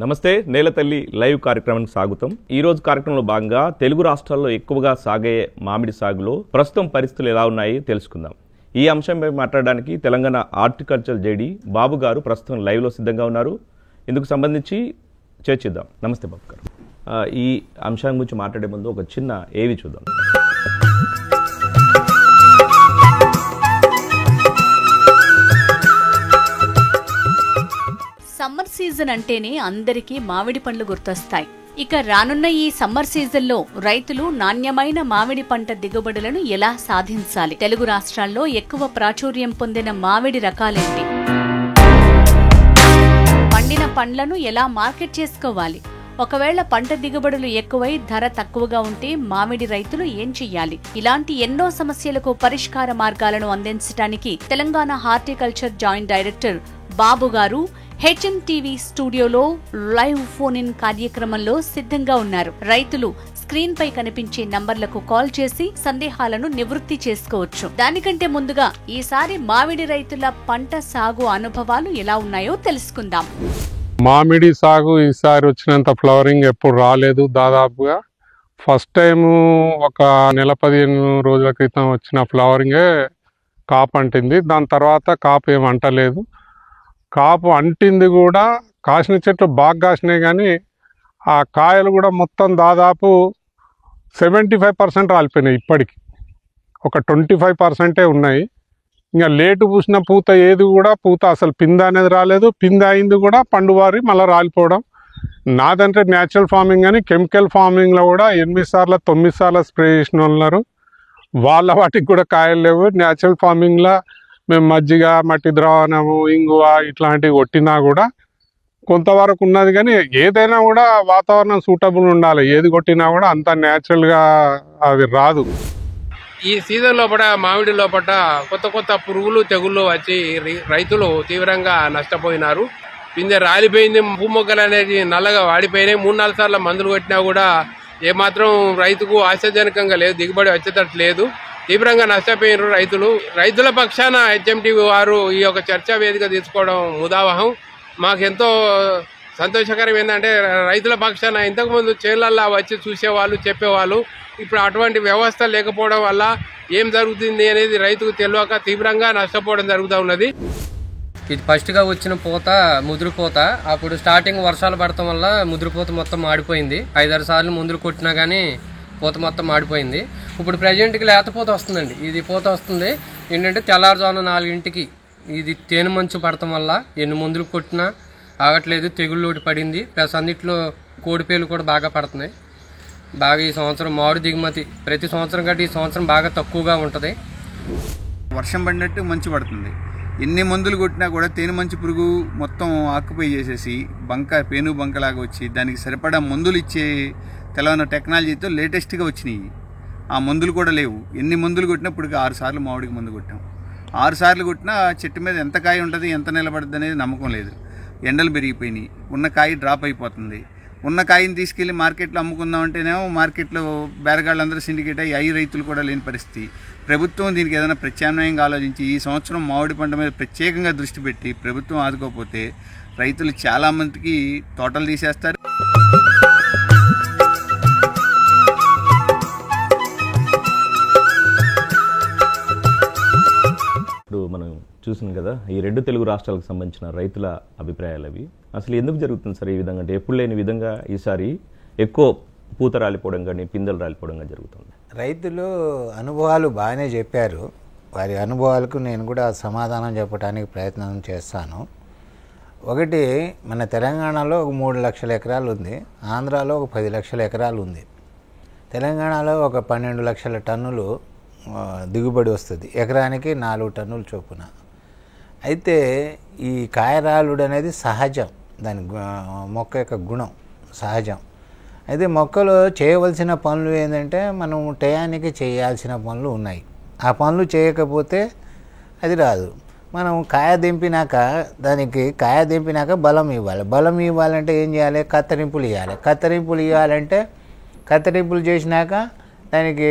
నమస్తే నేలతల్లి లైవ్ కార్యక్రమానికి స్వాగతం. ఈ రోజు కార్యక్రమంలో భాగంగా తెలుగు రాష్ట్రాల్లో ఎక్కువగా సాగే మామిడి సాగులో ప్రస్తుతం పరిస్థితులు ఎలా ఉన్నాయి తెలుసుకుందాం. ఈ అంశంపై మాట్లాడడానికి తెలంగాణ హార్టికల్చర్ జేడీ బాబు గారు ప్రస్తుతం లైవ్లో సిద్ధంగా ఉన్నారు. ఇందుకు సంబంధించి చర్చిద్దాం. నమస్తే బాబు గారు. ఈ అంశం గురించి మాట్లాడే ముందు ఒక చిన్న ఏవి చూద్దాం. సమ్మర్ సీజన్ అంటేనే అందరికీ మామిడి పండ్లు గుర్తొస్తాయి. ఇక రానున్న ఈ సమ్మర్ సీజన్లో రైతులు నాణ్యమైన మామిడి పంట దిగుబడులను ఎలా సాధించాలి? తెలుగు రాష్ట్రాల్లో ఎక్కువ ప్రాచుర్యం పొందిన మామిడి రకాలేంటి? పండిన పండ్లను ఎలా మార్కెట్ చేసుకోవాలి? ఒకవేళ పంట దిగుబడులు ఎక్కువై ధర తక్కువగా ఉంటే మామిడి రైతులు ఏం చెయ్యాలి? ఇలాంటి ఎన్నో సమస్యలకు పరిష్కార మార్గాలను అందించడానికి తెలంగాణ హార్టికల్చర్ జాయింట్ డైరెక్టర్ బాబు గారు హెచ్ఎంటీవీ స్టూడియోలో లైవ్ ఫోన్ ఇన్ కార్యక్రమంలో సిద్ధంగా ఉన్నారు. రైతులు స్క్రీన్ పై కనిపించే నంబర్లకు కాల్ చేసి సందేహాలను నివృత్తి చేసుకోవచ్చు. దానికంటే ముందుగా ఈసారి మామిడి రైతుల పంట సాగు అనుభవాలు ఎలా ఉన్నాయో తెలుసుకుందాం. మామిడి సాగు ఈసారి వచ్చినంత ఫ్లవరింగ్ ఎప్పుడు రాలేదు. దాదాపుగా ఫస్ట్ టైం ఒక నెల 15 రోజుల క్రితం వచ్చిన ఫ్లవరింగే కాపు అంటింది. దాని తర్వాత కాపు ఏం అంటలేదు. కాపు అంటింది కూడా కాసిన చెట్లు బాగా కాసినాయి, కానీ ఆ కాయలు కూడా మొత్తం దాదాపు 75% రాలిపోయినాయి. ఇప్పటికి ఒక 25% ఉన్నాయి. ఇంకా లేటు పూసిన పూత ఏది కూడా పూత అసలు పింద అనేది రాలేదు. పింద అయింది కూడా పండువారి మళ్ళీ రాలిపోవడం. నాదంటే న్యాచురల్ ఫార్మింగ్ అని కెమికల్ ఫార్మింగ్లో కూడా 8 సార్లు 9 సార్లు స్ప్రే చేసిన ఉన్నారు. వాళ్ళ వాటికి కూడా కాయలు లేవు. న్యాచురల్ ఫార్మింగ్లో మేము మజ్జిగ, మట్టి ద్రావణము, ఇంగువ ఇట్లాంటివి కొట్టినా కూడా కొంతవరకు ఉన్నది. కానీ ఏదైనా కూడా వాతావరణం సూటబుల్ ఉండాలి. ఏది కొట్టినా కూడా అంత న్యాచురల్గా అది రాదు. ఈ సీజన్ లోపల మామిడి లోపల కొత్త పురుగులు తెగుళ్ళు వచ్చి రైతులు తీవ్రంగా నష్టపోయినారు. పిందె రాలిపోయింది, భూమొగ్గలు అనేది నల్లగా వాడిపోయినాయి. 3-4 సార్లు మందులు కొట్టినా కూడా ఏమాత్రం రైతుకు ఆశాజనకంగా లేదు, దిగుబడి వచ్చేటట్టు లేదు. తీవ్రంగా నష్టపోయినారు రైతులు. రైతుల పక్షాన హెచ్ఎంటీవీ వారు ఈ యొక్క చర్చా వేదిక తీసుకోవడం ముదావహం. మాకెంతో సంతోషకరం. ఏంటంటే రైతుల పక్షాన ఇంతకుముందు చేళ్లల్లా వచ్చి చూసేవాళ్ళు, చెప్పేవాళ్ళు. ఇప్పుడు అటువంటి వ్యవస్థ లేకపోవడం వల్ల ఏం జరుగుతుంది అనేది రైతుకు తెలియక తీవ్రంగా నష్టపోవడం జరుగుతూ ఉన్నది. ఇది ఫస్ట్గా వచ్చిన పూత ముదురు పూత. అప్పుడు స్టార్టింగ్ వర్షాలు పడటం వల్ల ముదురు పూత మొత్తం మాడిపోయింది. 5-6 సార్లు మందులు కొట్టినా కానీ పూత మొత్తం మాడిపోయింది. ఇప్పుడు ప్రజెంట్కి లేత పూత వస్తుందండి. ఇది పూత వస్తుంది. ఏంటంటే తెల్లారుజామున 4 ఇది తేనె మంచు పడటం వల్ల ఎన్ని మందులు కొట్టినా ఆగట్లేదు. తెగుళ్ళోటి పడింది. ప్లస్ అన్నిట్లో కోడిపేలు కూడా బాగా పడుతున్నాయి. బాగా ఈ సంవత్సరం మామిడి దిగుమతి ప్రతి సంవత్సరం కంటే ఈ సంవత్సరం బాగా తక్కువగా ఉంటుంది. వర్షం పడినట్టు మంచు పడుతుంది. ఎన్ని మందులు కొట్టినా కూడా తేనె మంచు పురుగు మొత్తం ఆక్యుపై చేసేసి పేను బంకలాగా వచ్చి దానికి సరిపడా మందులు ఇచ్చే తెలంగాణ టెక్నాలజీతో లేటెస్ట్గా వచ్చినాయి. ఆ మందులు కూడా లేవు. ఎన్ని మందులు కొట్టినా ఇప్పుడు 6 సార్లు మామిడికి మందు కొట్టాం. 6 సార్లు కొట్టినా చెట్టు మీద ఎంత కాయ ఉంటుంది, ఎంత నిలబడుతుంది అనేది నమ్మకం లేదు. ఎండలు పెరిగిపోయినాయి. ఉన్న కాయ డ్రాప్ అయిపోతుంది. ఉన్న కాయని తీసుకెళ్లి మార్కెట్లో అమ్ముకుందామంటేనేమో మార్కెట్లో బేరగాళ్ళందరూ సిండికేట్ అయ్యి రైతులు కూడా లేని పరిస్థితి. ప్రభుత్వం దీనికి ఏదైనా ప్రత్యామ్నాయంగా ఆలోచించి ఈ సంవత్సరం మామిడి పంట మీద ప్రత్యేకంగా దృష్టి పెట్టి ప్రభుత్వం ఆదుకోకపోతే రైతులు చాలామందికి తోటలు తీసేస్తారు. ఇప్పుడు మనం చూసాం కదా ఈ 2 తెలుగు రాష్ట్రాలకు సంబంధించిన రైతుల అభిప్రాయాలు అవి. అసలు ఎందుకు జరుగుతుంది సార్ ఈ విధంగా? అంటే ఎప్పుడు లేని విధంగా ఈసారి ఎక్కువ పూత రాలిపోవడం కానీ పిందెలు రాలిపోవడం కానీ జరుగుతుంది. రైతులు అనుభవాలు బాగానే చెప్పారు. వారి అనుభవాలకు నేను కూడా సమాధానం చెప్పడానికి ప్రయత్నం చేస్తాను. ఒకటి, మన తెలంగాణలో ఒక 3 లక్షల ఎకరాలు ఉంది. ఆంధ్రాలో ఒక 10 లక్షల ఎకరాలు ఉంది. తెలంగాణలో ఒక 12 లక్షల టన్నులు దిగుబడి వస్తుంది. ఎకరానికి 4 టన్నుల చొప్పున. అయితే ఈ కాయరాలుడు అనేది సహజం. దాని మొక్క యొక్క గుణం సహజం. అయితే మొక్కలు చేయవలసిన పనులు ఏంటంటే మనం టయానికి చేయాల్సిన పనులు ఉన్నాయి. ఆ పనులు చేయకపోతే అది రాదు. మనం కాయ దింపినాక బలం ఇవ్వాలి. బలం ఇవ్వాలంటే ఏం చేయాలి? కత్తిరింపులు ఇవ్వాలి. కత్తిరింపులు చేసినాక దానికి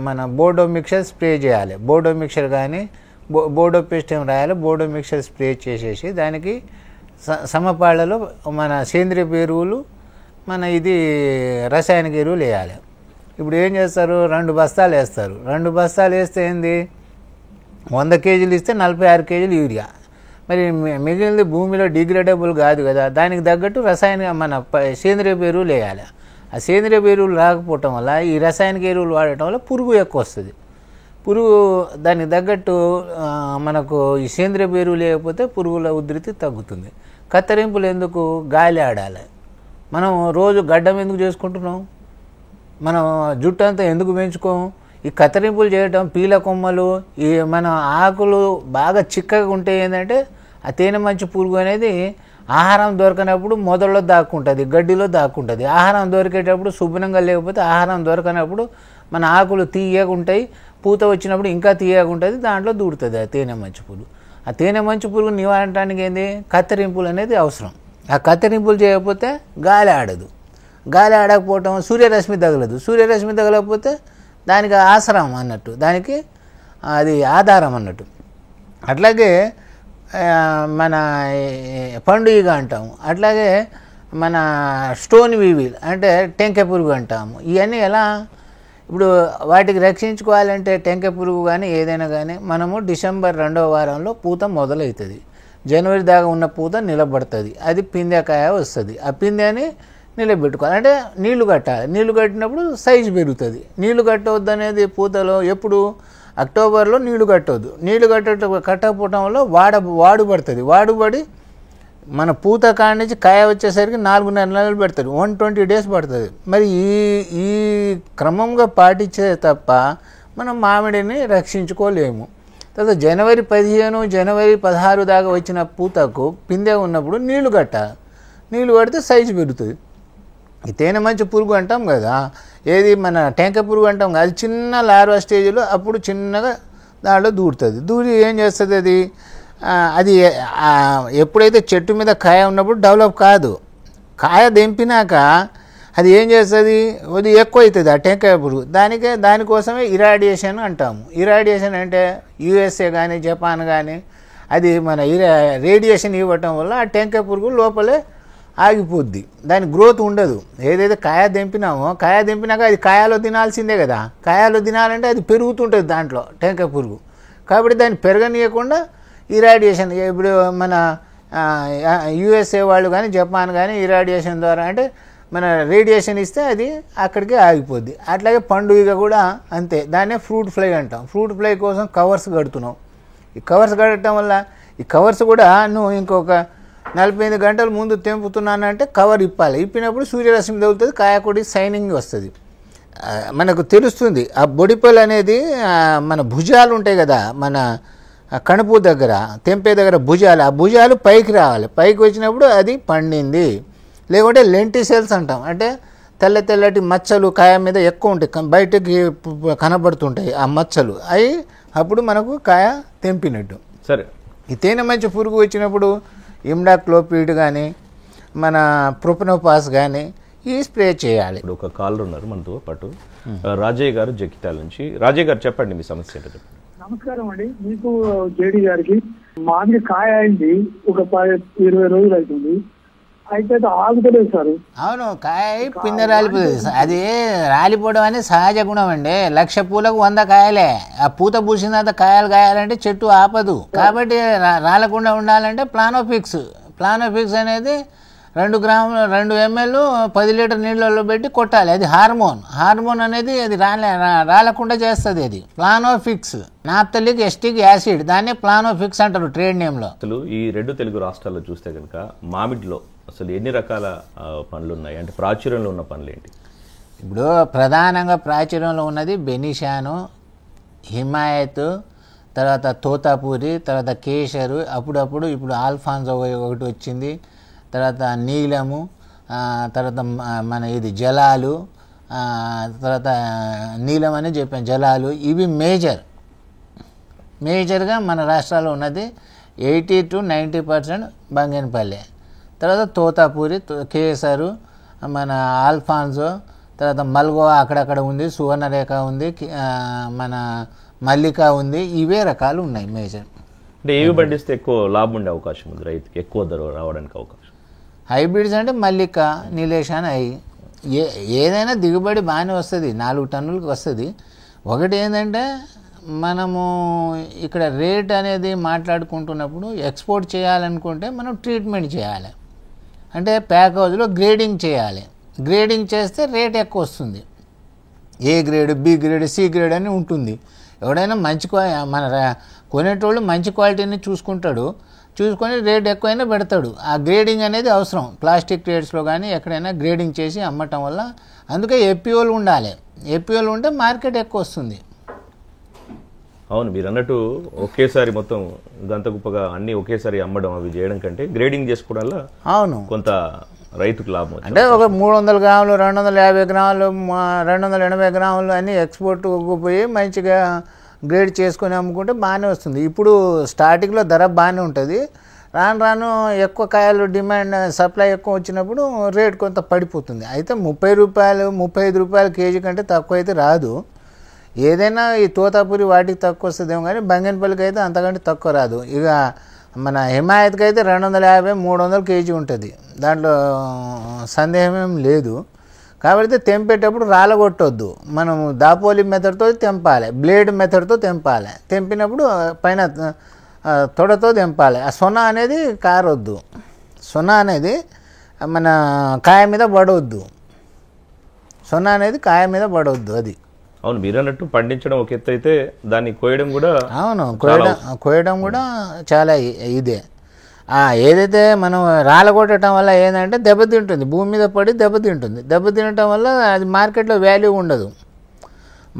మన బోర్డో మిక్చర్ స్ప్రే చేయాలి. బోర్డో మిక్చర్ కానీ బోర్డో పేస్ట్ ఏం రాయాలి. బోర్డో మిక్చర్ స్ప్రే చేసేసి దానికి సమపాళ్లలో మన సేంద్రియ ఎరువులు మన ఇది రసాయనిక ఎరువులు వేయాలి. ఇప్పుడు ఏం చేస్తారు, 2 బస్తాలు వేస్తారు. 2 బస్తాలు వేస్తే ఏంది, 100 కేజీలు ఇస్తే 46 కేజీలు యూరియా. మరి మిగిలింది భూమిలో డిగ్రేడబుల్ కాదు కదా, దానికి తగ్గట్టు రసాయనిక మన సేంద్రియ ఎరువులు వేయాలి. ఆ సేంద్రియ ఎరువులు రాకపోవటం వల్ల ఈ రసాయనిక ఎరువులు వాడటం వల్ల పురుగు ఎక్కువ వస్తుంది. పురుగు దానికి తగ్గట్టు మనకు ఈ సేంద్రియ ఎరువులు లేకపోతే పురుగుల ఉధృతి తగ్గుతుంది. కత్తిరింపులు ఎందుకు, గాలి ఆడాలి. మనం రోజు గడ్డం ఎందుకు చేసుకుంటున్నాం, మనం జుట్టు అంతా ఎందుకు పెంచుకోము. ఈ కత్తిరింపులు చేయటం, పీల కొమ్మలు, ఈ మన ఆకులు బాగా చిక్కగా ఉంటే ఏంటంటే ఆ తేనె మంచి పురుగు అనేది ఆహారం దొరకనప్పుడు మొదల్లో దాక్కుంటుంది, గడ్డిలో దాక్కుంటుంది. ఆహారం దొరికేటప్పుడు శుభ్రంగా లేకపోతే ఆహారం దొరకనప్పుడు మన ఆకులు తీయగా ఉంటాయి, పూత వచ్చినప్పుడు ఇంకా తీయగా ఉంటుంది, దాంట్లో దూడుతుంది ఆ తేనె మంచి పురుగు. ఆ తేనె మంచి పురుగు నివారించడానికి ఏంది, కత్తిరింపులు అనేది అవసరం. ఆ కత్తిరింపులు చేయకపోతే గాలి ఆడదు. గాలి ఆడకపోవటం, సూర్యరశ్మి తగలదు. సూర్యరశ్మి తగలకపోతే దానికి ఆసరం అన్నట్టు, దానికి అది ఆధారం అన్నట్టు. అట్లాగే మన పండుగ అంటాము, అట్లాగే మన స్టోన్ వీవిల్ అంటే టెంకె పురుగు అంటాము. ఇవన్నీ ఎలా, ఇప్పుడు వాటికి రక్షించుకోవాలంటే టెంకె పురుగు కానీ ఏదైనా కానీ మనము డిసెంబర్ 2వ వారంలో పూత మొదలవుతుంది. జనవరి దాకా ఉన్న పూత నిలబడుతుంది, అది పిందెకాయ వస్తుంది. ఆ పిందెని నిలబెట్టుకోవాలి, అంటే నీళ్లు కట్టాలి. నీళ్లు కట్టినప్పుడు సైజు పెరుగుతుంది. నీళ్లు కట్టవద్దు అనేది పూతలో ఎప్పుడు, అక్టోబర్లో నీళ్లు కట్టవద్దు. నీళ్లు కట్టకపోవటం వల్ల వాడు పడుతుంది. వాడుబడి మన పూత కాడి నుంచి కాయ వచ్చేసరికి 4.5 నెలలు పెడతారు, 120 డేస్ పడుతుంది. మరి ఈ క్రమంగా పాటించే తప్ప మనం మామిడిని రక్షించుకోలేము. తర్వాత జనవరి 15, జనవరి 16 దాకా వచ్చిన పూతకు పిందె ఉన్నప్పుడు నీళ్లు కట్టాలి. నీళ్లు కడితే సైజు పెరుగుతుంది. ఈ తేనె మంచి పురుగు అంటాం కదా, ఏది మన టెంక పురుగు అంటాం కదా, అది చిన్న లార్వా స్టేజ్లో అప్పుడు చిన్నగా దాంట్లో దూరుతుంది. దూరి ఏం చేస్తుంది, అది ఎప్పుడైతే చెట్టు మీద కాయ ఉన్నప్పుడు డెవలప్ కాదు. కాయ దింపినాక అది ఏం చేస్తుంది, అది ఎక్కువ అవుతుంది ఆ టెంకాయ పురుగు. దానికోసమే ఇరాడియేషన్ అంటాము. ఇరాడియేషన్ అంటే యూఎస్ఏ కానీ జపాన్ కానీ అది మన రేడియేషన్ ఇవ్వటం వల్ల ఆ టెంకాయ పురుగు లోపలే ఆగిపోద్ది, దాని గ్రోత్ ఉండదు. ఏదైతే కాయ దింపినామో, కాయ దింపినాక అది కాయలో తినాల్సిందే కదా, కాయలో తినాలంటే అది పెరుగుతుంటుంది దాంట్లో టెంకాయ పురుగు. కాబట్టి దాన్ని పెరగనీయకుండా ఇరాడియేషన్, ఇప్పుడు మన యూఎస్ఏ వాళ్ళు కానీ జపాన్ కానీ ఇరాడియేషన్ ద్వారా అంటే మన రేడియేషన్ ఇస్తే అది అక్కడికి ఆగిపోద్ది. అట్లాగే పండుగ కూడా అంతే, దాన్నే ఫ్రూట్ ఫ్లై అంటాం. ఫ్రూట్ ఫ్లై కోసం కవర్స్ కడుతున్నాం. ఈ కవర్స్ కట్టడం వల్ల ఈ కవర్స్ కూడా నువ్వు ఇంకొక 45 గంటల ముందు తెంపుతున్నానంటే కవర్ ఇప్పాలి. ఇప్పినప్పుడు సూర్యరశ్మి తగులుతుంది, కాయకొడి షైనింగ్ వస్తుంది. మనకు తెలుస్తుంది ఆ బొడిపల్ అనేది మన భుజాలు ఉంటాయి కదా, మన కణుపు దగ్గర తెంపే దగ్గర భుజాలు, ఆ భుజాలు పైకి రావాలి. పైకి వచ్చినప్పుడు అది పండింది. లేకుంటే లెంటిసెల్స్ అంటాం, అంటే తెల్లటి మచ్చలు కాయ మీద ఎక్కువ ఉంటాయి, బయటకి కనబడుతుంటాయి ఆ మచ్చలు, అవి అప్పుడు మనకు కాయ తెంపినట్టు. సరే, ఈ తేనె మంచి పురుగు వచ్చినప్పుడు ఇమ్డాక్లోపిడ్ కానీ మన ప్రొపనోపాస్ కానీ ఈ స్ప్రే చేయాలి. ఇప్పుడు ఒక కాలర్ ఉన్నారు మనతో పాటు, రాజయ్య గారు జగిత్యాల నుంచి. రాజయ్య గారు చెప్పండి మీ సమస్య ఏంటో చెప్పండి. నమస్కారం అండి, మీకు జేడి గారికి. మామిడి కాయ అయింది ఒక 20 రోజులు అవుతుంది, అయితే ఆగుతలేదు సార్. అవును, కాయ పిందె రాలిపోతుంది. అది రాలిపోవడం అనేది సహజ గుణం అండి. 1,00,000 పూలకు 100 కాయలే. ఆ పూత పూసిన తర్వాత కాయలు కాయాలంటే చెట్టు ఆపదు. కాబట్టి రాలకుండా ఉండాలంటే ప్లానోఫిక్స్ అనేది 2 గ్రాములు 2 ml 10 లీటర్ నీళ్ళలో పెట్టి కొట్టాలి. అది హార్మోన్ అనేది అది రాలకుండా చేస్తుంది. అది ప్లానోఫిక్స్, నాప్థలిక్ ఎస్టిక్ యాసిడ్, దాన్ని ప్లానోఫిక్స్ అంటారు ట్రేడ్ నేమ్లో. అసలు ఈ 2 తెలుగు రాష్ట్రాల్లో చూస్తే కనుక మామిడిలో అసలు ఎన్ని రకాల పండ్లు ఉన్నాయి, అంటే ప్రాచుర్యంలో ఉన్న పండ్లు ఏంటి? ఇప్పుడు ప్రధానంగా ప్రాచుర్యంలో ఉన్నది బెనిషాను, హిమాయత్, తర్వాత తోతాపూరి, తర్వాత కేసరు, అప్పుడప్పుడు ఇప్పుడు ఆల్ఫాన్సో ఒకటి వచ్చింది, తర్వాత నీలము, తర్వాత మన ఇది జలాలు, తర్వాత నీలం అని చెప్పాను, జలాలు. ఇవి మేజర్గా మన రాష్ట్రాల్లో ఉన్నది. 80 to 90% బంగనపల్లి, తర్వాత తోతాపూరి, కేసరు, మన ఆల్ఫాన్సో, తర్వాత మల్గోవా అక్కడక్కడ ఉంది, సువర్ణరేఖ ఉంది, మన మల్లిక ఉంది. ఇవే రకాలు ఉన్నాయి మేజర్. అంటే ఏవి పండిస్తే ఎక్కువ లాభం ఉండే అవకాశం ఉంది రైతుకి, ఎక్కువ ధర రావడానికి అవకాశం? హైబ్రిడ్స్ అంటే మల్లిక, నీలేషాన్ అవి ఏదైనా దిగుబడి బాగానే వస్తుంది, 4 టన్నులకు వస్తుంది. ఒకటి ఏంటంటే మనము ఇక్కడ రేట్ అనేది మాట్లాడుకుంటున్నప్పుడు ఎక్స్పోర్ట్ చేయాలనుకుంటే మనం ట్రీట్మెంట్ చేయాలి, అంటే ప్యాక్ హౌస్లో గ్రేడింగ్ చేయాలి. గ్రేడింగ్ చేస్తే రేట్ ఎక్కువ వస్తుంది. A grade, B grade, C grade అని ఉంటుంది. ఎవడైనా మంచి మన కొనేటోళ్ళు మంచి క్వాలిటీని చూసుకుంటాడు, చూసుకొని రేట్ ఎక్కువైనా పెడతాడు. ఆ గ్రేడింగ్ అనేది అవసరం. ప్లాస్టిక్ ట్రేడ్స్లో కానీ ఎక్కడైనా గ్రేడింగ్ చేసి అమ్మటం వల్ల, అందుకే ఎపిఓలు ఉండాలి. ఎపిఓలు ఉంటే మార్కెట్ ఎక్కువ వస్తుంది. అవును, మీరు అన్నట్టు ఒకేసారి మొత్తం గంతగుప్పగా అన్ని ఒకేసారి అమ్మడం అవి చేయడం కంటే గ్రేడింగ్ చేసుకోవడం వల్ల అవును కొంత రైతుకు లాభం. అంటే ఒక 300 గ్రాములు, 250 గ్రాములు, 280 గ్రాములు అన్నీ ఎక్స్పోర్ట్కు పోయి మంచిగా గ్రేడ్ చేసుకొని అమ్ముకుంటే బాగానే వస్తుంది. ఇప్పుడు స్టార్టింగ్లో ధర బాగానే ఉంటుంది. రాను రాను ఎక్కువ కాయలు డిమాండ్, సప్లై ఎక్కువ వచ్చినప్పుడు రేట్ కొంత పడిపోతుంది. అయితే 30 రూపాయలు, 35 రూపాయలు కేజీ కంటే తక్కువ అయితే రాదు. ఏదైనా ఈ తోతాపురి వాటికి తక్కువ వస్తుందేమో కానీ బంగన్పల్లికి అయితే అంతకంటే తక్కువ రాదు. ఇక మన హిమాయత్కి అయితే 250, 300 కేజీ ఉంటుంది, దాంట్లో సందేహం ఏం లేదు. కాబట్టి తెంపేటప్పుడు రాలగొట్టొద్దు, మనం దాపోలి మెథడ్తో తెంపాలి, బ్లేడ్ మెథడ్తో తెంపాలి. తెంపినప్పుడు పైన తొడతో తెంపాలి. ఆ సొన అనేది కారొద్దు, సొన అనేది మన కాయ మీద పడవద్దు, సొన అనేది కాయ మీద పడవద్దు. అది అవును, మీరు అన్నట్టు పండించడం ఒక ఎత్తు అయితే దాన్ని కోయడం కూడా, అవును, కోయడం కూడా చాలా ఇదే. ఏదైతే మనం రాలగొట్టడం వల్ల ఏంటంటే దెబ్బతింటుంది, భూమి మీద పడి దెబ్బతింటుంది. దెబ్బతినటం వల్ల అది మార్కెట్లో వాల్యూ ఉండదు.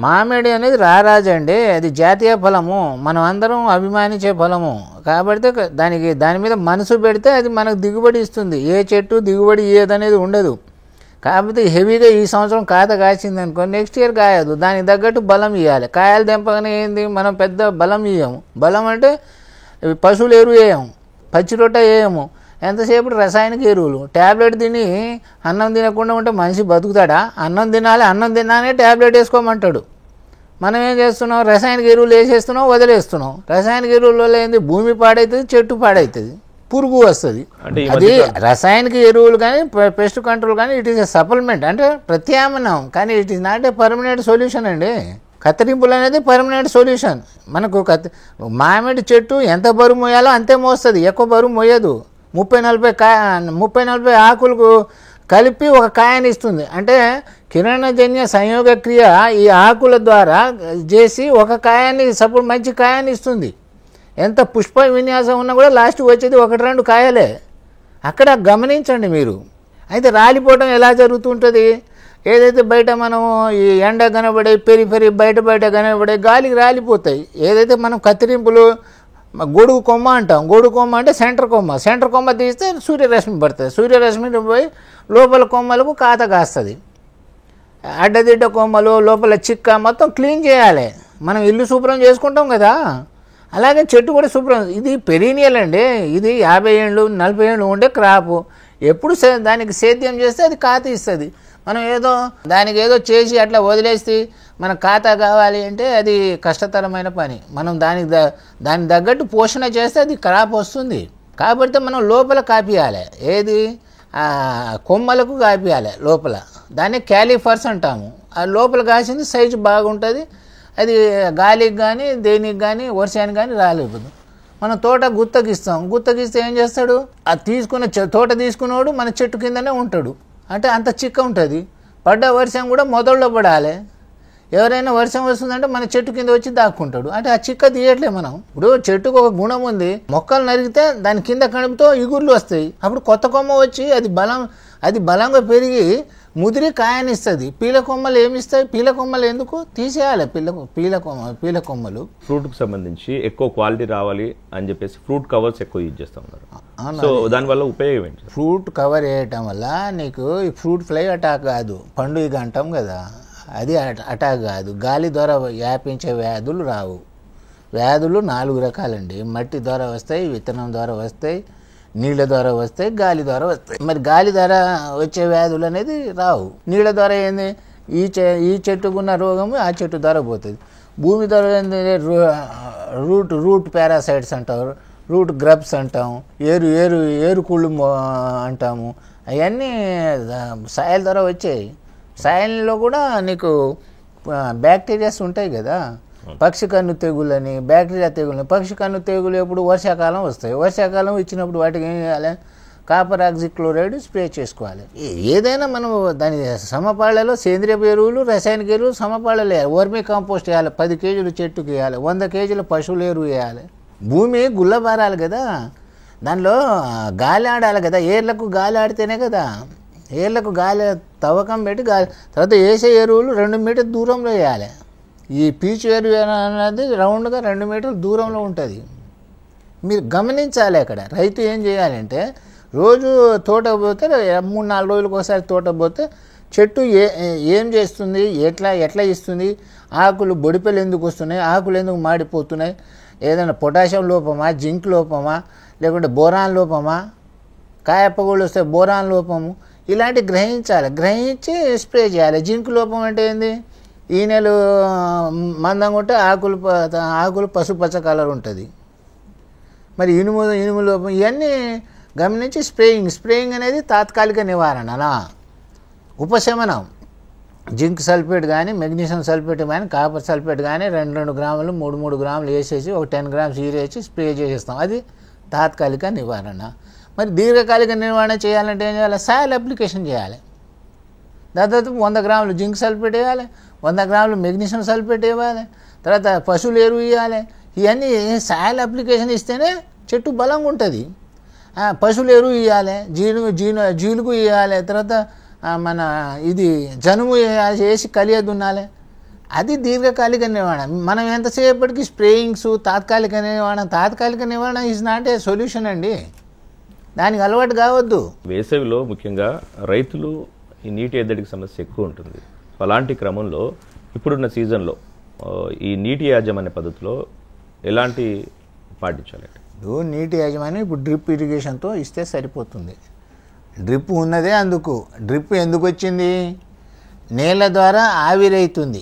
మామిడి అనేది రారాజండి, అది జాతీయ ఫలము, మనం అందరం అభిమానించే ఫలము. కాబట్టి దాని మీద మనసు పెడితే అది మనకు దిగుబడి ఇస్తుంది. ఏ చెట్టు దిగుబడి ఏదనేది ఉండదు. కాకపోతే హెవీగా ఈ సంవత్సరం కాత కాసింది అనుకో, నెక్స్ట్ ఇయర్ కాయదు. దానికి తగ్గట్టు బలం ఇవ్వాలి. కాయలు తెంపగానే ఏంది, మనం పెద్ద బలం ఇవ్వము. బలం అంటే పశువులు ఎరువు వేయము, పచ్చి రొట్ట వేయము, ఎంతసేపు రసాయనిక ఎరువులు. ట్యాబ్లెట్ తిని అన్నం తినకుండా ఉంటే మనిషి బతుకుతాడా? అన్నం తినాలి, అన్నం తిన్నానే ట్యాబ్లెట్ వేసుకోమంటాడు. మనం ఏం చేస్తున్నాం, రసాయనిక ఎరువులు వేసేస్తున్నాం, వదిలేస్తున్నాం. రసాయనిక ఎరువుల వల్ల ఏంది, భూమి పాడవుతుంది, చెట్టు పాడవుతుంది, పురుగు వస్తుంది. అది రసాయనిక ఎరువులు కానీ పెస్ట్ కంట్రోల్ కానీ ఇట్ ఈస్ ఎ సప్లిమెంట్, అంటే ప్రత్యామ్నాయం. కానీ it is not a permanent solution అండి. కత్తిరింపులు అనేది పర్మనెంట్ సొల్యూషన్. మనకు మామిడి చెట్టు ఎంత బరువు మోయాలో అంతే మోస్తుంది, ఎక్కువ బరువు మోయదు. 30-40 ఆకులకు కలిపి ఒక కాయని ఇస్తుంది. అంటే కిరణజన్య సంయోగ క్రియ ఈ ఆకుల ద్వారా చేసి ఒక కాయాన్ని సపోర్ట్ మంచి కాయాన్ని ఇస్తుంది. ఎంత పుష్ప విన్యాసం ఉన్నా కూడా లాస్ట్ వచ్చేది 1-2 కాయలే. అక్కడ గమనించండి మీరు. అయితే రాలిపోవడం ఎలా జరుగుతుంటుంది, ఏదైతే బయట మనం ఈ ఎండ కనబడే పెరి బయట కనబడే గాలికి రాలిపోతాయి. ఏదైతే మనం కత్తిరింపులు గొడుగు కొమ్మ అంటాం, గొడుగు కొమ్మ అంటే సెంటర్ కొమ్మ తీస్తే సూర్యరశ్మి పడుతుంది, సూర్యరశ్మి పోయి లోపల కొమ్మలకు కాత కాస్తుంది. అడ్డదిడ్డ కొమ్మలు, లోపల చిక్క మొత్తం క్లీన్ చేయాలి. మనం ఇల్లు శుభ్రం చేసుకుంటాం కదా, అలాగే చెట్టు కూడా శుభ్రం. ఇది పెరీనియల్ అండి, ఇది 50 ఏళ్ళు 40 ఏళ్ళు ఉండే క్రాపు. ఎప్పుడు దానికి సేద్యం చేస్తే అది కాత ఇస్తుంది. మనం దానికి ఏదో చేసి అట్లా వదిలేసి మన ఖాతా కావాలి అంటే అది కష్టతరమైన పని. మనం దాని తగ్గట్టు పోషణ చేస్తే అది క్రాప్ వస్తుంది. కాబట్టి మనం లోపల కాపియాలి, ఏది కొమ్మలకు కాపియాలి లోపల. దాన్ని క్యాలిఫర్స్ అంటాము. ఆ లోపల కాసింది సైజు బాగుంటుంది. అది గాలికి కానీ దేనికి కానీ వర్షానికి కానీ రాలేకపోదు. మనం తోట గుత్తకిస్తే ఏం చేస్తాడు, అది తోట తీసుకున్నవాడు మన చెట్టు కిందనే ఉంటాడు. అంటే అంత చిక్క ఉంటుంది. పడ్డ వర్షం కూడా మొదల్లో పడాలి. ఎవరైనా వర్షం వస్తుందంటే మన చెట్టు కింద వచ్చి దాక్కుంటాడు. అంటే ఆ చిక్క తీయట్లే మనం. ఇప్పుడు చెట్టుకు ఒక గుణం ఉంది, మొక్కలు నరిగితే దాని కింద కణుపుతో ఇగుర్లు వస్తాయి. అప్పుడు కొత్త కొమ్మ వచ్చి అది బలంగా పెరిగి ముదిరి కాయనిస్తుంది. పీల కొమ్మలు ఏమిస్తాయి, పీల కొమ్మలు ఎందుకు తీసేయాలి, పీల కొమ్మలు. ఫ్రూట్కి సంబంధించి ఎక్కువ క్వాలిటీ రావాలి అని చెప్పేసి ఫ్రూట్ కవర్స్ ఎక్కువ యూజ్ చేస్తూ ఉన్నారు. సో దానివల్ల ఉపయోగం ఏంటి? ఫ్రూట్ కవర్ వేయటం వల్ల నీకు ఈ ఫ్రూట్ ఫ్లై అటాక్ కాదు, పండు ఇక అంటాం కదా, అది అటాక్ కాదు. గాలి ద్వారా వ్యాపించే వ్యాధులు రావు. వ్యాధులు 4 రకాలండి. మట్టి ద్వారా వస్తాయి, విత్తనం ద్వారా వస్తాయి, నీళ్ళ ద్వారా వస్తాయి, గాలి ద్వారా వస్తాయి. మరి గాలి ద్వారా వచ్చే వ్యాధులు అనేది రావు. నీళ్ళ ద్వారా ఏంది, ఈ చెట్టుకున్న రోగము ఆ చెట్టు ద్వారా పోతుంది. భూమి ద్వారా రూట్ పారాసైట్స్ అంటారు, రూట్ గ్రబ్స్ అంటాం, ఏరుకుళ్ళు అంటాము. అవన్నీ సాయిల్ ద్వారా వచ్చాయి. సాయిల్లో కూడా నీకు బ్యాక్టీరియాస్ ఉంటాయి కదా, పక్షి కన్ను తెగులని, బ్యాక్టీరియా తెగులని. పక్షి కన్ను తెగులు ఎప్పుడు వర్షాకాలం వస్తాయి. వర్షాకాలం ఇచ్చినప్పుడు వాటికి ఏం చేయాలి? కాపర్ ఆక్సిక్లోరైడ్ స్ప్రే చేసుకోవాలి. ఏదైనా మనం దాని సమపాళ్లలో సేంద్రియ ఎరువులు, రాసాయనిక ఎరువులు సమపాళ్లలో వేయాలి. వర్మీ కాంపోస్ట్ వేయాలి, 10 కేజీలు చెట్టుకు వేయాలి, 100 కేజీల పశువుల ఎరువు వేయాలి. భూమి గుల్లబారాలి కదా, దానిలో గాలి ఆడాలి కదా, ఏర్లకు గాలి ఆడితేనే కదా. ఏర్లకు గాలి తవ్వకం పెట్టి తర్వాత వేసే ఎరువులు 2 మీటర్ దూరంలో వేయాలి. ఈ పీచు ఎరువు అనేది రౌండ్గా 2 మీటర్ల దూరంలో ఉంటుంది. మీరు గమనించాలి. అక్కడ రైతు ఏం చేయాలంటే రోజు తోట పోతే 3-4 రోజులకు ఒకసారి తోట పోతే చెట్టు ఏం చేస్తుంది, ఎట్లా ఇస్తుంది, ఆకులు బొడిపెలు ఎందుకు వస్తున్నాయి, ఆకులు ఎందుకు మాడిపోతున్నాయి, ఏదైనా పొటాషియం లోపమా, జింక్ లోపమా, లేకుంటే బోరాన్ లోపమా, కాయపగుళ్ళు వస్తే బోరాన్ లోపము, ఇలాంటి గ్రహించి స్ప్రే చేయాలి. జింక్ లోపం అంటే ఏంది? ఈనెలు మందంగా ఉంటే ఆకులు పసుపచ్చ కలర్ ఉంటుంది. మరి ఇనుము లోపం ఇవన్నీ గమనించి స్ప్రేయింగ్ అనేది తాత్కాలిక నివారణనా, ఉపశమనం. జింక్ సల్ఫేట్ కానీ, మెగ్నీషియం సల్ఫేట్ కానీ, కాపర్ సల్ఫేట్ కానీ 2 గ్రాములు 3 గ్రాములు వేసేసి ఒక 10 గ్రామ్స్ వేసి స్ప్రే చేసేస్తాం. అది తాత్కాలిక నివారణ. మరి దీర్ఘకాలిక నివారణ చేయాలంటే ఏం చేయాలి? సాయిల్ అప్లికేషన్ చేయాలి. దాదాపు 100 గ్రాములు జింక్ సల్ఫేట్ వేయాలి, 100 గ్రాములు మెగ్నీషియం సల్ఫేట్ ఇవ్వాలి, తర్వాత పశువుల ఎరువు ఇవ్వాలి. ఇవన్నీ సాయిల్ అప్లికేషన్ ఇస్తేనే చెట్టు బలంగా ఉంటుంది. పశువుల ఎరువు ఇవ్వాలి, జీలుగు ఇవ్వాలి, తర్వాత మన ఇది జనుము వేసి కలియ దున్నాలి. అది దీర్ఘకాలిక నివారణ. మనం ఎంతసేపటికి స్ప్రేయింగ్స్, తాత్కాలిక నివారణ ఈజ్ నాట్ ఏ సొల్యూషన్ అండి. దానికి అలవాటు కావద్దు. వేసవిలో ముఖ్యంగా రైతులు ఈ నీటి ఎద్దడికి సమస్య ఎక్కువ ఉంటుంది. అలాంటి క్రమంలో ఇప్పుడున్న సీజన్లో ఈ నీటి యాజమాన్య పద్ధతిలో ఎలాంటి పాటించాలండి? నీటి యాజమాన్యం ఇప్పుడు డ్రిప్ ఇరిగేషన్తో ఇస్తే సరిపోతుంది. డ్రిప్ ఉన్నదే అందుకు. డ్రిప్ ఎందుకు వచ్చింది? నేల ద్వారా ఆవిరైతుంది.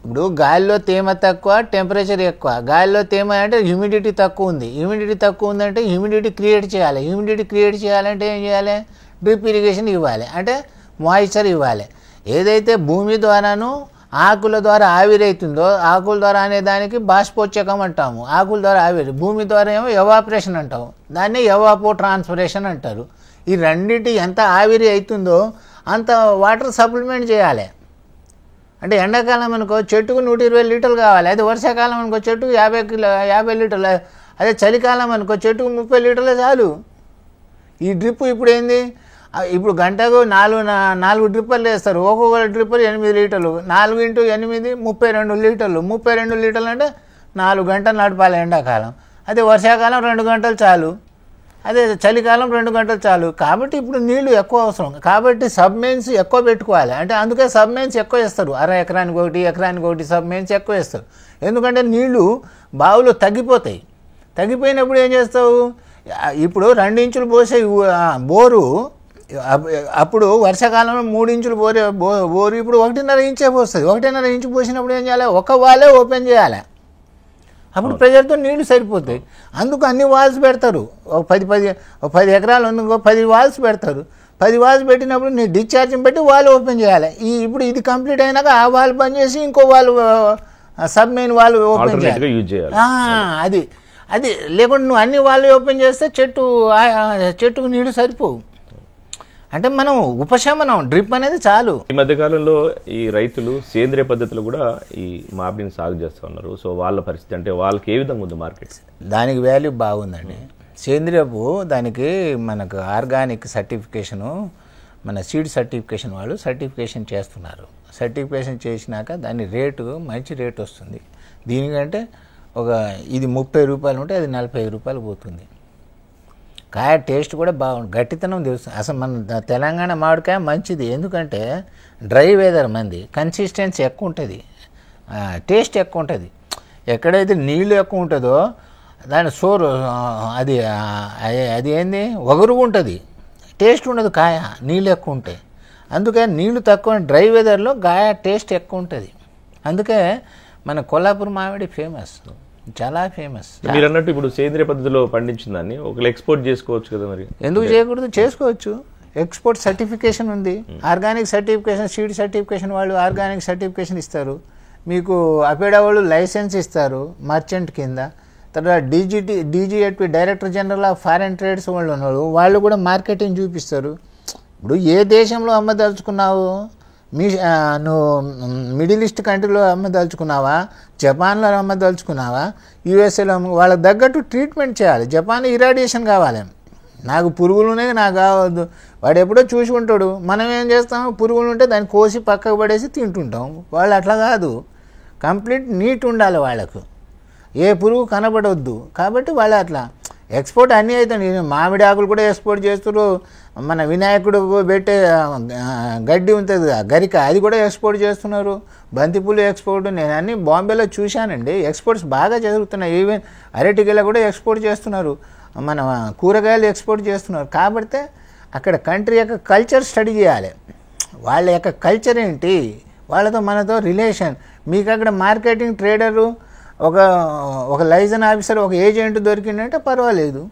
ఇప్పుడు గాలిలో తేమ తక్కువ, టెంపరేచర్ ఎక్కువ. గాలిలో తేమ అంటే హ్యూమిడిటీ తక్కువ ఉంది. హ్యూమిడిటీ తక్కువ ఉందంటే హ్యూమిడిటీ క్రియేట్ చేయాలి. హ్యూమిడిటీ క్రియేట్ చేయాలంటే ఏం చేయాలి? డ్రిప్ ఇరిగేషన్ ఇవ్వాలి, అంటే మాయిశ్చర్ ఇవ్వాలి. ఏదైతే భూమి ద్వారాను ఆకుల ద్వారా ఆవిరైతుందో, ఆకుల ద్వారా అనే దానికి బాష్పోత్సకం అంటాము. ఆకుల ద్వారా ఆవిరి, భూమి ద్వారా ఏమో ఎవాపరేషన్ అంటాము. దాన్ని ఎవాపో ట్రాన్స్పిరేషన్ అంటారు. ఈ రెండింటి ఎంత ఆవిరి అవుతుందో అంత వాటర్ సప్లిమెంట్ చేయాలి. అంటే ఎండాకాలం అనుకో చెట్టుకు 120 లీటర్లు కావాలి. అదే వర్షాకాలం అనుకో చెట్టుకు 50 లీటర్లు. అదే చలికాలం అనుకో చెట్టుకు 30 లీటర్లే చాలు. ఈ డ్రిప్ ఇప్పుడు ఏంది? ఇప్పుడు గంటకు 4 డ్రిప్పర్లు వేస్తారు. ఒక్కొక్క డ్రిప్పర్ 8 లీటర్లు. 4 × 8 32 లీటర్లు. 32 లీటర్లు అంటే 4 గంటలు నడపాలి ఎండాకాలం. అదే వర్షాకాలం 2 గంటలు చాలు. అదే చలికాలం 2 గంటలు చాలు. కాబట్టి ఇప్పుడు నీళ్లు ఎక్కువ అవసరం. కాబట్టి సబ్మెయిన్స్ ఎక్కువ పెట్టుకోవాలి. అంటే అందుకే సబ్మెయిన్స్ ఎక్కువ వేస్తారు. 1/2 ఎకరానికి 1, ఎకరానికి 1 సబ్మెయిన్స్ ఎక్కువ వేస్తారు. ఎందుకంటే నీళ్లు బావులు తగ్గిపోతాయి. తగ్గిపోయినప్పుడు ఏం చేస్తావు? ఇప్పుడు 2 ఇంచులు పోసే బోరు అప్పుడు వర్షాకాలంలో 3 ఇంచులు బోరు ఇప్పుడు 1.5 ఇంచే పోస్తుంది. 1.5 ఇంచు పోసినప్పుడు ఏం చేయాలి? ఒక వాలే ఓపెన్ చేయాలి. అప్పుడు ప్రెజర్తో నీళ్లు సరిపోతాయి. అందుకు అన్ని వాల్స్ పెడతారు. ఒక 10 ఎకరాలు ఉందో 10 వాల్స్ పెడతారు. 10 వాల్స్ పెట్టినప్పుడు నీ డిశ్చార్జింగ్ పెట్టి వాల్ ఓపెన్ చేయాలి. ఇప్పుడు ఇది కంప్లీట్ అయినాక ఆ వాల్ బంద్ చేసి ఇంకో వాల్ సబ్మెయిన్ వాల్ ఓపెన్ చేయాలి. అది లేకుంటే నువ్వు అన్ని వాళ్ళు ఓపెన్ చేస్తే చెట్టుకు నీళ్లు సరిపోవు. అంటే మనం ఉపశమనం డ్రిప్ అనేది చాలు. ఈ మధ్యకాలంలో ఈ రైతులు సేంద్రియ పద్ధతులు కూడా ఈ మామిడిని సాగు చేస్తూ ఉన్నారు. సో వాళ్ళ పరిస్థితి అంటే వాళ్ళకి ఏ విధంగా ఉంది మార్కెట్? దానికి వాల్యూ బాగుందండి. సేంద్రియపు దానికి మనకు ఆర్గానిక్ సర్టిఫికేషను, మన సీడ్ సర్టిఫికేషన్ వాళ్ళు సర్టిఫికేషన్ చేస్తున్నారు. సర్టిఫికేషన్ చేసినాక దాని రేటు మంచి రేటు వస్తుంది. దీనికంటే ఇది 30 రూపాయలు ఉంటే అది 45 రూపాయలు పోతుంది. కాయ టేస్ట్ కూడా బాగుంది, గట్టితనం తెలుస్తుంది. అసలు మన తెలంగాణ మామిడికాయ మంచిది. ఎందుకంటే డ్రై వెదర్ మంది, కన్సిస్టెన్సీ ఎక్కువ ఉంటుంది, టేస్ట్ ఎక్కువ ఉంటుంది. ఎక్కడైతే నీళ్ళు ఎక్కువ ఉంటుందో దాని సోరు అది ఏంది ఒగరుగా ఉంటుంది, టేస్ట్ ఉండదు కాయ, నీళ్ళు ఎక్కువ ఉంటాయి. అందుకే నీళ్లు తక్కువ డ్రై వెదర్లో కాయ టేస్ట్ ఎక్కువ ఉంటుంది. అందుకే మన కొల్లాపూర్ మామిడి ఫేమస్, చాలా ఫేమస్. మీరు అన్నట్టు ఇప్పుడు సేంద్రియ పద్ధతిలో పండించిన దాన్ని ఒకళ్ళు ఎక్స్పోర్ట్ చేసుకోవచ్చు కదా, మరి ఎందుకు చేయకూడదు? చేసుకోవచ్చు. ఎక్స్పోర్ట్ సర్టిఫికేషన్ ఉంది, ఆర్గానిక్ సర్టిఫికేషన్, సీడ్ సర్టిఫికేషన్ వాళ్ళు ఆర్గానిక్ సర్టిఫికేషన్ ఇస్తారు మీకు. అపేడా వాళ్ళు లైసెన్స్ ఇస్తారు మర్చెంట్ కింద. తర్వాత DGFT director general of foreign trades వాళ్ళు ఉన్నారు, వాళ్ళు కూడా మార్కెటింగ్ చూపిస్తారు. ఇప్పుడు ఏ దేశంలో అమ్మదలుచుకున్నావు, నువ్వు మిడిల్ ఈస్ట్ కంట్రీలో అమ్మదలుచుకున్నావా, జపాన్లో అమ్మదలుచుకున్నావా, యూఎస్ఏలో వాళ్ళకి తగ్గట్టు ట్రీట్మెంట్ చేయాలి. జపాన్ ఇరాడియేషన్ కావాలి, నాకు పురుగులునే నాకు కావద్దు, వాడు ఎప్పుడో చూసి ఉంటాడు. మనం ఏం చేస్తాం, పురుగులు ఉంటే దాన్ని కోసి పక్కకు పడేసి తింటుంటాం. వాళ్ళు అట్లా కాదు, కంప్లీట్ నీట్ ఉండాలి వాళ్ళకు, ఏ పురుగు కనబడవద్దు. కాబట్టి వాళ్ళు అట్లా ఎక్స్పోర్ట్ అన్నీ అవుతాయి. మామిడి ఆకులు కూడా ఎక్స్పోర్ట్ చేస్తారు, మన వినాయకుడు పెట్టే గడ్డి ఉంటుంది గరిక, అది కూడా ఎక్స్పోర్ట్ చేస్తున్నారు, బంతిపూలు ఎక్స్పోర్ట్. నేను అన్నీ బాంబేలో చూశానండి, ఎక్స్పోర్ట్స్ బాగా జరుగుతున్నాయి. ఈవెన్ అరటికెల కూడా ఎక్స్పోర్ట్ చేస్తున్నారు, మన కూరగాయలు ఎక్స్పోర్ట్ చేస్తున్నారు. కాబట్టి అక్కడ కంట్రీ యొక్క కల్చర్ స్టడీ చేయాలి, వాళ్ళ యొక్క కల్చర్ ఏంటి, వాళ్ళతో మనతో రిలేషన్. మీకు అక్కడ మార్కెటింగ్ ట్రేడరు, ఒక లైసెన్స్ ఆఫీసర్, ఒక ఏజెంట్ దొరికిందంటే పర్వాలేదు.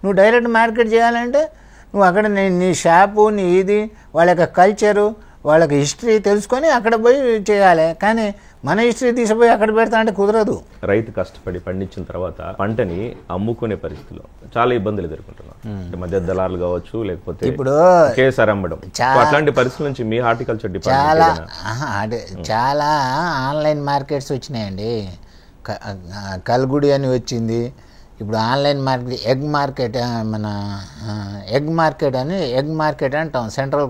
నువ్వు డైరెక్ట్ మార్కెట్ చేయాలంటే నువ్వు అక్కడ నీ షాపు, నీ ఇది, వాళ్ళ యొక్క కల్చరు, వాళ్ళకి హిస్టరీ తెలుసుకొని అక్కడ పోయి చేయాలి. కానీ మన హిస్టరీ తీసిపోయి అక్కడ పెడతా అంటే కుదరదు. రైతు కష్టపడి పండించిన తర్వాత పంటని అమ్ముకునే పరిస్థితిలో చాలా ఇబ్బందులు ఎదుర్కొంటున్నారు. మధ్య దళారులు కావచ్చు, లేకపోతే ఇప్పుడు ఒకేసారి అమ్మడం. అట్లాంటి పరిస్థితుల నుంచి మీ హార్టికల్చర్ డిపార్ట్మెంట్ చాలా ఆన్లైన్ మార్కెట్స్ వచ్చినాయండి. కల్గుడి అని వచ్చింది. ఇప్పుడు ఆన్లైన్ మార్కెట్, ఎగ్ మార్కెట్ అంటాం సెంట్రల్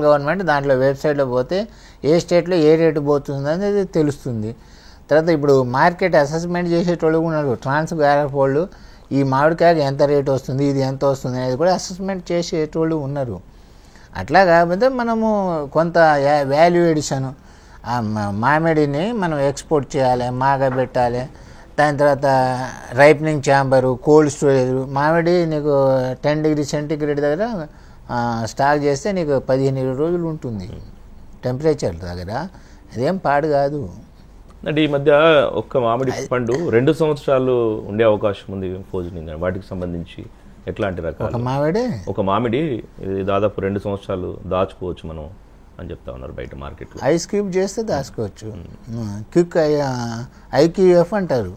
గవర్నమెంట్ దాంట్లో వెబ్సైట్లో పోతే ఏ స్టేట్లో ఏ రేటు పోతుంది అనేది తెలుస్తుంది. తర్వాత ఇప్పుడు మార్కెట్ అసెస్మెంట్ చేసేటోళ్ళు ఉన్నారు, ట్రాన్స్గ్రాఫ్ వాళ్ళు. ఈ మామిడికాయకి ఎంత రేటు వస్తుంది, ఇది ఎంత వస్తుంది అనేది కూడా అసెస్మెంట్ చేసేటోళ్ళు ఉన్నారు. అట్లా కాకపోతే మనము కొంత వాల్యూ ఎడిషన్, మామిడిని మనం ఎక్స్పోర్ట్ చేయాలి, మాగబెట్టాలి. దాని తర్వాత రైపనింగ్ ఛాంబరు, కోల్డ్ స్టోరేజ్. మామిడి నీకు 10 డిగ్రీ సెంటీగ్రేడ్ దగ్గర స్టాక్ చేస్తే నీకు 15-20 రోజులు ఉంటుంది టెంపరేచర్ దగ్గర, అదేం పాడు కాదు. అంటే ఈ మధ్య ఒక్క మామిడి పండు 2 సంవత్సరాలు ఉండే అవకాశం ఉంది ఫోజనింగ్. వాటికి సంబంధించి ఎట్లాంటి రకాలు? ఒక మామిడి దాదాపు 2 సంవత్సరాలు దాచుకోవచ్చు మనం అని చెప్తా ఉన్నారు బయట మార్కెట్లో. ఐస్ క్యూబ్ చేస్తే దాచుకోవచ్చు. క్విక్ IQF అంటారు,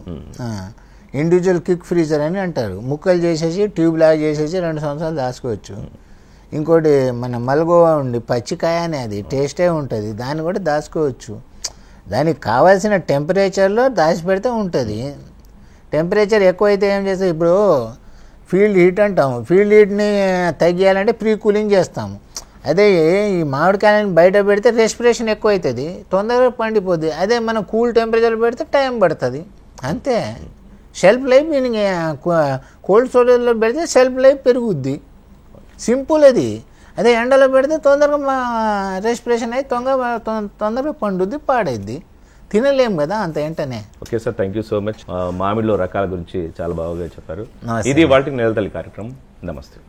ఇండివిజువల్ క్విక్ ఫ్రీజర్ అని అంటారు. ముక్కలు చేసేసి ట్యూబ్ లాగా చేసేసి 2 సంవత్సరాలు దాచుకోవచ్చు. ఇంకోటి మన మల్గోవా ఉండి పచ్చికాయ అనేది టేస్టే ఉంటుంది, దాన్ని కూడా దాచుకోవచ్చు. దానికి కావాల్సిన టెంపరేచర్లో దాచిపెడితే ఉంటుంది. టెంపరేచర్ ఎక్కువైతే ఏం చేస్తాం, ఇప్పుడు ఫీల్డ్ హీట్ అంటాము, ఫీల్డ్ హీట్ని తగ్గియాలంటే ప్రీ కూలింగ్ చేస్తాము. అదే ఈ మామిడికాయని బయట పెడితే రెస్పిరేషన్ ఎక్కువ అవుతుంది, తొందరగా పండిపోద్ది. అదే మనం కూల్ టెంపరేచర్ పెడితే టైం పడుతుంది, అంతే. షెల్ఫ్ లైఫ్ మీనింగ్ కోల్డ్ స్టోరేజ్లో పెడితే షెల్ఫ్ లైఫ్ పెరుగుద్ది, సింపుల్ అది. అదే ఎండలో పెడితే తొందరగా రెస్పిరేషన్ అయ్యి తొందరగా పండుద్ది, పాడైద్ది, తినలేము కదా అంత వెంటనే. Okay sir, thank you so much. మామిడిలో రకాల గురించి చాలా బాగా చెప్పారు. ఇది వాటికి నెలతల్లి కార్యక్రమం. నమస్తే.